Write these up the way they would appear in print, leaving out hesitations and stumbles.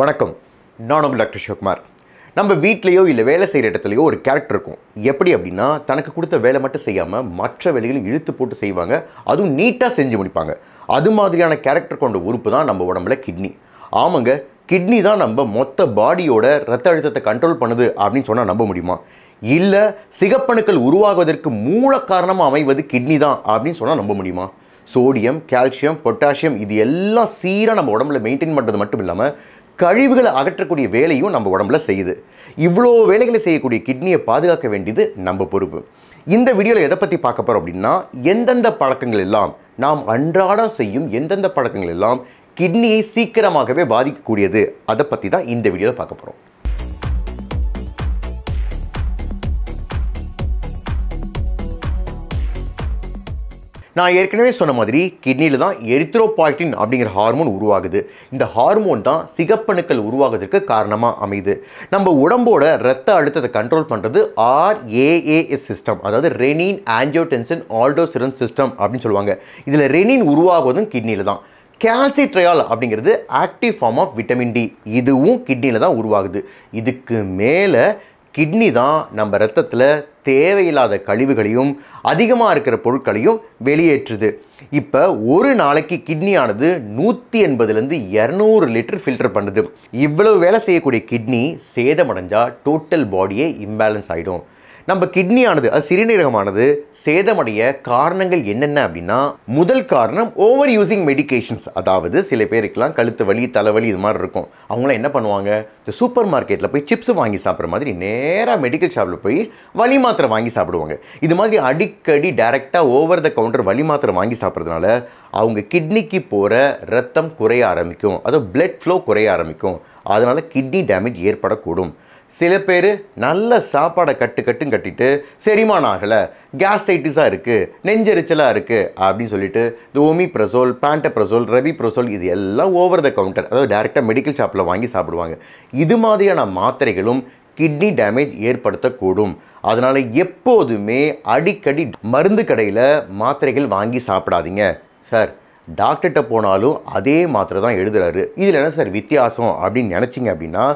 வணக்கம். நான் உங்கள் டாக்டர் சிவகுமார். நம்ம வீட்லேயோ இல்லை வேலை செய்கிற இடத்துலையோ ஒரு கேரக்டர் இருக்கும். எப்படி அப்படின்னா, தனக்கு கொடுத்த வேலை மட்டும் செய்யாமல் மற்ற வேலைகளை இழுத்து போட்டு செய்வாங்க. அதுவும் நீட்டாக செஞ்சு முடிப்பாங்க. அது மாதிரியான கேரக்டர் கொண்ட உறுப்பு தான் நம்ம உடம்புல கிட்னி. ஆமாங்க, கிட்னி தான் நம்ம மொத்த பாடியோட ரத்த அழுத்தத்தை கண்ட்ரோல் பண்ணுது அப்படின்னு சொன்னால் நம்ப முடியுமா? இல்லை சிகப்பணுக்கள் உருவாகுவதற்கு மூல காரணமாக அமைவது கிட்னி தான் அப்படின்னு சொன்னால் நம்ப முடியுமா? சோடியம், கால்சியம், பொட்டாசியம் இது எல்லாம் சீராக நம்ம உடம்புல மெயின்டைன் பண்ணுறது மட்டும் இல்லாமல் கழிவுகளை அகற்றக்கூடிய வேலையும் நம்ம உடம்புல செய்யுது. இவ்வளோ வேலைகளை செய்யக்கூடிய கிட்னியை பாதுகாக்க வேண்டியது நம்ம பொறுப்பு. இந்த வீடியோவில் எதை பற்றி பார்க்க போகிறோம் அப்படின்னா, எந்தெந்த பழக்கங்கள் எல்லாம் நாம் அன்றாடம் செய்யும் எந்தெந்த பழக்கங்கள் எல்லாம் கிட்னியை சீக்கிரமாகவே பாதிக்கக்கூடியது, அதை பற்றி தான் இந்த வீடியோவில் பார்க்க போகிறோம். நான் ஏற்கனவே சொன்ன மாதிரி கிட்னியில் தான் எரித்ரோபாய்டின் அப்படிங்கிற ஹார்மோன் உருவாகுது. இந்த ஹார்மோன் தான் சிகப்பணுக்கள் உருவாகுறதுக்கு காரணமாக அமையுது. நம்ம உடம்போட ரத்த அழுத்தத்தை கண்ட்ரோல் பண்ணுறது RAAS சிஸ்டம், அதாவது ரெனின் ஆஞ்சியோடென்சின் ஆல்டோஸ்டெரான் சிஸ்டம் அப்படின்னு சொல்லுவாங்க. இதில் ரெனின் உருவாகுவதும் கிட்னியில் தான். கால்சிட்ரையால் அப்படிங்கிறது active form of vitamin D, இதுவும் கிட்னியில் தான் உருவாகுது. இதுக்கு மேலே கிட்னி தான் நம்ம ரத்தத்தில் தேவையில்லாத கழிவுகளையும் அதிகமாக இருக்கிற பொருட்களையும் வெளியேற்றுது. இப்போ ஒரு நாளைக்கு கிட்னியானது 180லேருந்து 200 லிட்டர் ஃபில்டர் பண்ணுது. இவ்வளவு வேலை செய்யக்கூடிய கிட்னி சேதமடைஞ்சால் டோட்டல் பாடியே இம்பேலன்ஸ் ஆகிடும். நம்ம கிட்னியானது சிறுநீரகமானது சேதமடைய காரணங்கள் என்னென்ன அப்படின்னா, முதல் காரணம் ஓவர் யூசிங் மெடிகேஷன்ஸ். அதாவது சில பேருக்கெல்லாம் கழுத்து வலி, தலைவலி இது மாதிரி இருக்கும். அவங்களாம் என்ன பண்ணுவாங்க, இந்த சூப்பர் மார்க்கெட்டில் போய் சிப்ஸ் வாங்கி சாப்பிட்ற மாதிரி நேராக மெடிக்கல் ஷாப்பில் போய் வலி மாத்திரை வாங்கி சாப்பிடுவாங்க. இது மாதிரி அடிக்கடி டைரெக்டாக ஓவர் த கவுண்டர் வலி மாத்திரை வாங்கி சாப்பிட்றதுனால அவங்க கிட்னிக்கு போகிற ரத்தம் குறைய ஆரம்பிக்கும், அதாவது பிளட் ஃப்ளோ குறைய ஆரம்பிக்கும். அதனால் கிட்னி டேமேஜ் ஏற்படக்கூடும். சில பேர் நல்ல சாப்பாடை கட்டிட்டு செரிமானம் ஆகலை, கேஸ்ட்ரைட்டிஸாக இருக்குது, நெஞ்செரிச்சலாக இருக்குது அப்படின்னு சொல்லிட்டு இந்த ஒமிப்ரசோல், பேண்டப்ரசோல், ரெபிப்ரசோல் இது எல்லாம் ஓவர் த கவுண்டர், அதாவது டைரெக்டாக மெடிக்கல் ஷாப்பில் வாங்கி சாப்பிடுவாங்க. இது மாதிரியான மாத்திரைகளும் கிட்னி டேமேஜ் ஏற்படுத்தக்கூடும். அதனால் எப்போதுமே அடிக்கடி மருந்து கடையில் மாத்திரைகள் வாங்கி சாப்பிடாதீங்க. சார், டாக்டர்கிட்ட போனாலும் அதே மாத்திரை தான் எழுதுறாரு, இதில் என்ன சார் வித்தியாசம் அப்படின்னு நினச்சிங்க அப்படின்னா,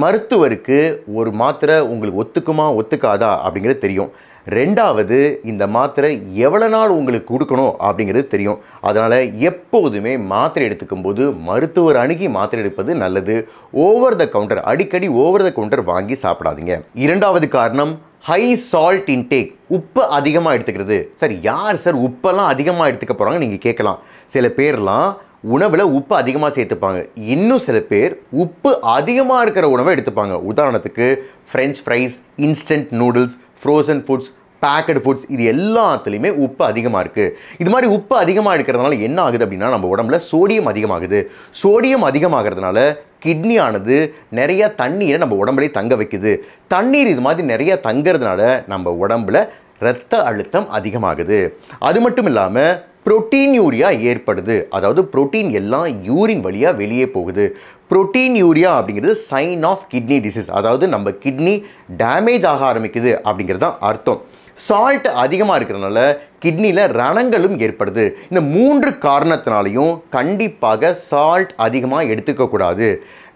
மருத்துவருக்கு ஒரு மாத்திரை உங்களுக்கு ஒத்துக்குமா ஒத்துக்காதா அப்படிங்கிறது தெரியும். ரெண்டாவது, இந்த மாத்திரை எவ்வளோ நாள் உங்களுக்கு கொடுக்கணும் அப்படிங்கிறது தெரியும். அதனால் எப்போதுமே மாத்திரை எடுத்துக்கும் போது மருத்துவர் அணுகி மாத்திரை எடுப்பது நல்லது. ஓவர் த கவுண்டர், அடிக்கடி ஓவர் த கவுண்டர் வாங்கி சாப்பிடாதீங்க. இரண்டாவது காரணம் ஹை சால்ட் இன்டேக், உப்பு அதிகமாக எடுத்துக்கிறது. சார், யார் சார் உப்பெல்லாம் அதிகமாக எடுத்துக்க போகிறாங்க நீங்கள் கேட்கலாம். சில பேர்லாம் உணவில் உப்பு அதிகமாக சேர்த்துப்பாங்க. இன்னும் சில பேர் உப்பு அதிகமாக இருக்கிற உணவை எடுத்துப்பாங்க. உதாரணத்துக்கு French fries, instant noodles, frozen foods, packed foods இது எல்லாத்துலேயுமே உப்பு அதிகமாக இருக்குது. இது மாதிரி உப்பு அதிகமாக இருக்கிறதுனால என்ன ஆகுது அப்படின்னா, நம்ம உடம்புல சோடியம் அதிகமாகுது. சோடியம் அதிகமாகிறதுனால கிட்னியானது நிறையா தண்ணீரை நம்ம உடம்புலேயே தங்க வைக்குது. தண்ணீர் இது மாதிரி நிறையா தங்கிறதுனால நம்ம உடம்புல இரத்த அழுத்தம் அதிகமாகுது. அது மட்டும் இல்லாமல் புரோட்டீன் யூரியா ஏற்படுது. அதாவது புரோட்டீன் எல்லாம் யூரின் வழியாக வெளியே போகுது. புரோட்டீன் யூரியா அப்படிங்கிறது சைன் ஆஃப் கிட்னி டிசீஸ், அதாவது நம்ம கிட்னி டேமேஜ் ஆக ஆரம்பிக்குது அப்படிங்கிறது தான் அர்த்தம். சால்ட் அதிகமாக இருக்கிறதுனால கிட்னியில் ரணங்களும் ஏற்படுது. இந்த 3 காரணத்தினாலையும் கண்டிப்பாக சால்ட் அதிகமாக எடுத்துக்கக்கூடாது.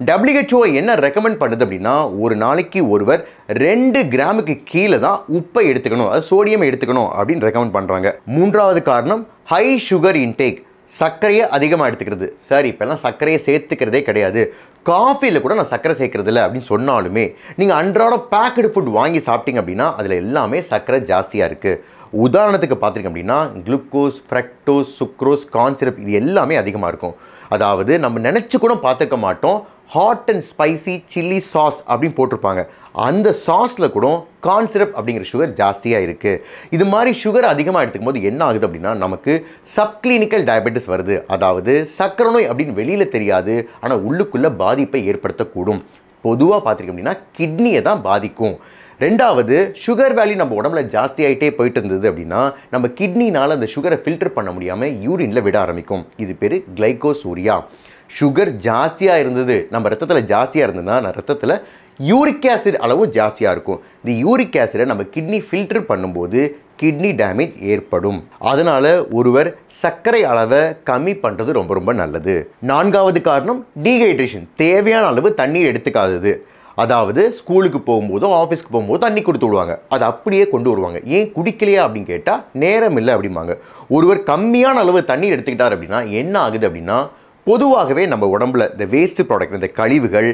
WHO என்ன ரெக்கமெண்ட் பண்ணுது அப்படின்னா, ஒரு நாளைக்கு ஒருவர் 2 கிராமுக்கு கீழே தான் உப்பை எடுத்துக்கணும், அது சோடியம் எடுத்துக்கணும் அப்படின்னு ரெக்கமெண்ட் பண்ணுறாங்க. மூன்றாவது காரணம் ஹை சுகர் இன்டேக், சர்க்கரையை அதிகமாக எடுத்துக்கிறது. சார், இப்போல்லாம் சர்க்கரையை சேர்த்துக்கிறதே கிடையாது, காஃபியில் கூட நான் சர்க்கரை சேர்க்கறது இல்லை அப்படின்னு சொன்னாலுமே நீங்கள் அன்றாட பேக்கடு ஃபுட் வாங்கி சாப்பிட்டீங்க அப்படின்னா அதில் எல்லாமே சர்க்கரை ஜாஸ்தியாக இருக்குது. உதாரணத்துக்கு பார்த்திங்க அப்படின்னா glucose, fructose, sucrose, corn syrup இது எல்லாமே அதிகமாக இருக்கும். அதாவது நம்ம நினச்சி கூட பார்த்துக்க மாட்டோம், hot and spicy chilli sauce அப்படின்னு போட்டிருப்பாங்க. அந்த சாஸில் கூட கார்ன் சிரப் அப்படிங்கிற சுகர் ஜாஸ்தியாக இருக்குது. இது மாதிரி சுகர் அதிகமாக எடுத்துக்கும் போது என்ன ஆகுது அப்படின்னா, நமக்கு சப்கிளினிக்கல் டயபெட்டிஸ் வருது. அதாவது சர்க்கரை நோய் அப்படின்னு வெளியில் தெரியாது, ஆனால் உள்ளுக்குள்ளே பாதிப்பை ஏற்படுத்தக்கூடும். பொதுவாக பார்த்திங்க அப்படின்னா கிட்னியை தான் பாதிக்கும். ரெண்டாவது, சுகர் வேல்யூ நம்ம உடம்புல ஜாஸ்தி ஆகிட்டே போயிட்டு இருந்தது அப்படின்னா நம்ம கிட்னினால் அந்த சுகரை ஃபில்டர் பண்ண முடியாமல் யூரினில் விட ஆரம்பிக்கும். இது பேர் கிளைகோசூரியா. சுகர் ஜாஸ்தியாக இருந்தது, நம்ம ரத்தத்தில் ஜாஸ்தியாக இருந்ததுன்னா ரத்தத்தில் யூரிக் ஆசிட் அளவும் ஜாஸ்தியாக இருக்கும். இந்த யூரிக் ஆசிடை நம்ம கிட்னி ஃபில்டர் பண்ணும்போது கிட்னி டேமேஜ் ஏற்படும். அதனால் ஒருவர் சர்க்கரை அளவை கம்மி பண்ணுறது ரொம்ப ரொம்ப நல்லது. 4வது காரணம் டீஹைட்ரேஷன், தேவையான அளவு தண்ணீர் எடுத்துக்காதது. அதாவது ஸ்கூலுக்கு போகும்போதோ ஆஃபீஸ்க்கு போகும்போது தண்ணி கொடுத்து விடுவாங்க, அதை அப்படியே கொண்டு வருவாங்க. ஏன் குடிக்கலையா அப்படின்னு கேட்டால் நேரம் இல்லை அப்படிம்பாங்க. ஒருவர் கம்மியான அளவு தண்ணீர் எடுத்துக்கிட்டார் அப்படின்னா என்ன ஆகுது அப்படின்னா, பொதுவாகவே நம்ம உடம்புல இந்த வேஸ்ட் ப்ராடக்ட், இந்த கழிவுகள்,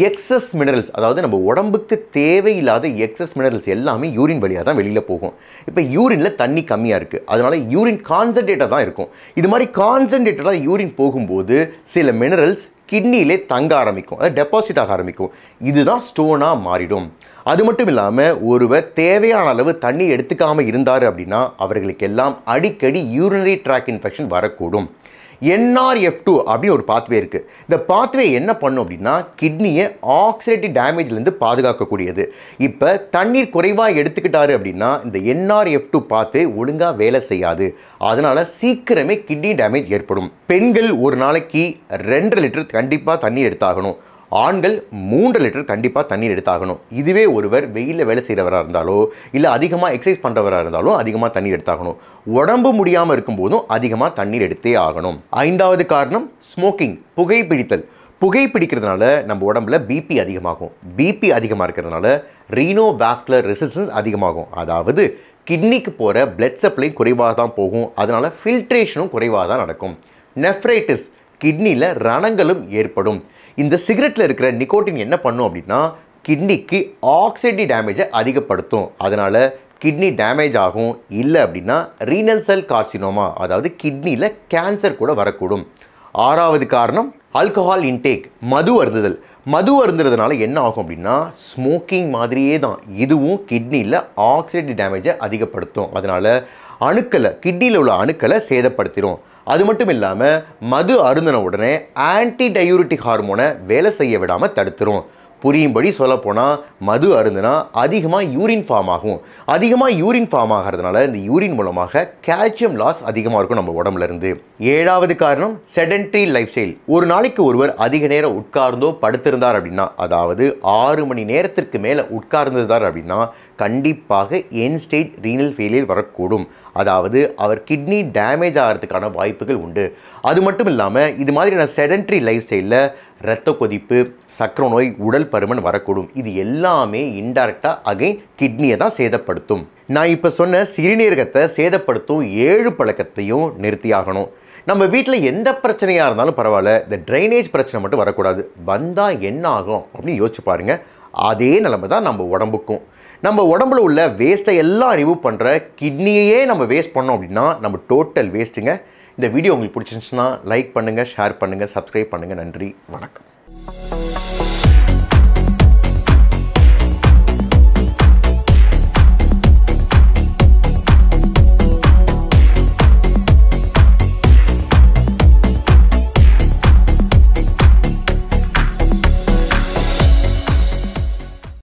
எக்ஸஸ் மினரல்ஸ், அதாவது நம்ம உடம்புக்கு தேவையில்லாத எக்ஸஸ் மினரல்ஸ் எல்லாமே யூரின் வழியாக தான் வெளியில் போகும். இப்போ யூரினில் தண்ணி கம்மியாக இருக்குது, அதனால் யூரின் கான்சன்ட்ரேட்டாக தான் இருக்கும். இது மாதிரி கான்சன்ட்ரேட்டடாக யூரின் போகும்போது சில மினரல்ஸ் கிட்னியிலே தங்க ஆரம்பிக்கும், அது டெபாசிட் ஆக ஆரம்பிக்கும். இதுதான் ஸ்டோனாக மாறிடும். அது மட்டும் இல்லாமல் ஒருவர் தேவையான அளவு தண்ணி எடுத்துக்காமல் இருந்தார் அப்படின்னா அவர்களுக்கு எல்லாம் அடிக்கடி யூரினரி ட்ராக் இன்ஃபெக்ஷன் வரக்கூடும். NRF2 அப்படின்னு ஒரு பாத்வே இருக்குது. இந்த பாத்வே என்ன பண்ணும் அப்படின்னா கிட்னியை ஆக்சிடேட்டிவ் டேமேஜ்லேருந்து பாதுகாக்கக்கூடியது. இப்போ தண்ணீர் குறைவாக எடுத்துக்கிட்டாரு அப்படின்னா இந்த NRF2 பாத்வே ஒழுங்காக வேலை செய்யாது, அதனால் சீக்கிரமே கிட்னி டேமேஜ் ஏற்படும். பெண்கள் ஒரு நாளைக்கு 2 லிட்டர் கண்டிப்பாக தண்ணீர் எடுத்தாகணும், ஆண்கள் 3 லிட்டர் கண்டிப்பாக தண்ணீர் எடுத்தாகணும். இதுவே ஒருவர் வெயிலில் வேலை செய்கிறவராக இருந்தாலோ இல்லை அதிகமாக எக்ஸசைஸ் பண்ணுறவராக இருந்தாலும் அதிகமாக தண்ணீர் எடுத்தாகணும். உடம்பு முடியாமல் இருக்கும்போதும் அதிகமாக தண்ணீர் எடுத்தே ஆகணும். 5வது காரணம் ஸ்மோக்கிங், புகைப்பிடித்தல். புகைப்பிடிக்கிறதுனால நம்ம உடம்புல பிபி அதிகமாகும். பிபி அதிகமாக இருக்கிறதுனால ரீனோவாஸ்குலர் ரெசிஸ்டன்ஸ் அதிகமாகும். அதாவது கிட்னிக்கு போகிற பிளட் சப்ளை குறைவாக தான் போகும், அதனால் ஃபில்ட்ரேஷனும் குறைவாக தான் நடக்கும். நெஃப்ரைட்டிஸ், கிட்னியில் ரணங்களும் ஏற்படும். இந்த சிகரெட்டில் இருக்கிற நிக்கோட்டின் என்ன பண்ணும் அப்படின்னா கிட்னிக்கு ஆக்சிடேட்டிவ் டேமேஜை அதிகப்படுத்தும், அதனால் கிட்னி டேமேஜ் ஆகும். இல்லை அப்படின்னா ரீனல் செல் கார்சினோமா, அதாவது கிட்னியில் கேன்சர் கூட வரக்கூடும். 6வது காரணம் ஆல்கஹால் இன்டேக், மது அருந்துதல். மது அருந்துறதுனால என்ன ஆகும் அப்படின்னா ஸ்மோக்கிங் மாதிரியே தான் இதுவும் கிட்னியில் ஆக்சிடேட்டிவ் டேமேஜை அதிகப்படுத்தும், அதனால் அணுக்களை, கிட்னியில் உள்ள அணுக்களை சேதப்படுத்திடும். அது மட்டும் இல்லாமல் மது அருந்தின உடனே ஆன்டி டயூரிட்டிக் ஹார்மோனை வேலை செய்ய விடாமல் தடுத்துரும். புரியும்படி சொல்லப்போனால் மது அருந்தினா அதிகமாக யூரின் ஃபார்ம் ஆகும். அதிகமாக யூரின் ஃபார்ம் ஆகிறதுனால இந்த யூரின் மூலமாக கால்சியம் லாஸ் அதிகமாக இருக்கும் நம்ம உடம்புல இருந்து. 7வது காரணம் செடென்டரி லைஃப் ஸ்டைல். ஒரு நாளைக்கு ஒருவர் அதிக நேரம் உட்கார்ந்தோ படுத்திருந்தார் அப்படின்னா, அதாவது 6 மணி நேரத்திற்கு மேலே உட்கார்ந்திருந்தார் அப்படின்னா கண்டிப்பாக எண்ட் ஸ்டேஜ் ரீனல் ஃபெயிலியர் வரக்கூடும், அதாவது அவர் கிட்னி டேமேஜ் ஆகிறதுக்கான வாய்ப்புகள் உண்டு. அது மட்டும் இல்லாமல் இது மாதிரியான செடென்டரி லைஃப் ஸ்டைலில் இரத்த கொதிப்பு, சர்க்கரை நோய், உடல் பருமன் வரக்கூடும். இது எல்லாமே இன்டைரக்டாக அகைன் கிட்னியை தான் சேதப்படுத்தும். நான் இப்போ சொன்ன சிறுநீரகத்தை சேதப்படுத்தும் 7 பழக்கத்தையும் நிறுத்தியாகணும். நம்ம வீட்டில் எந்த பிரச்சனையாக இருந்தாலும் பரவாயில்ல, இந்த ட்ரைனேஜ் பிரச்சனை மட்டும் வரக்கூடாது. வந்தால் என்ன ஆகும் அப்படின்னு யோசிச்சு பாருங்கள். அதே நிலைமை தான் நம்ம உடம்புக்கும். நம்ம உடம்புல உள்ள வேஸ்ட்டை எல்லாம் ரிமூவ் பண்ணுற கிட்னியே நம்ம வேஸ்ட் பண்ணோம் அப்படின்னா நம்ம டோட்டல் வேஸ்ட்டுங்க. இந்த வீடியோ உங்களுக்கு பிடிச்சிருந்துச்சுன்னா லைக் பண்ணுங்கள், ஷேர் பண்ணுங்கள், சப்ஸ்கிரைப் பண்ணுங்கள். நன்றி, வணக்கம்.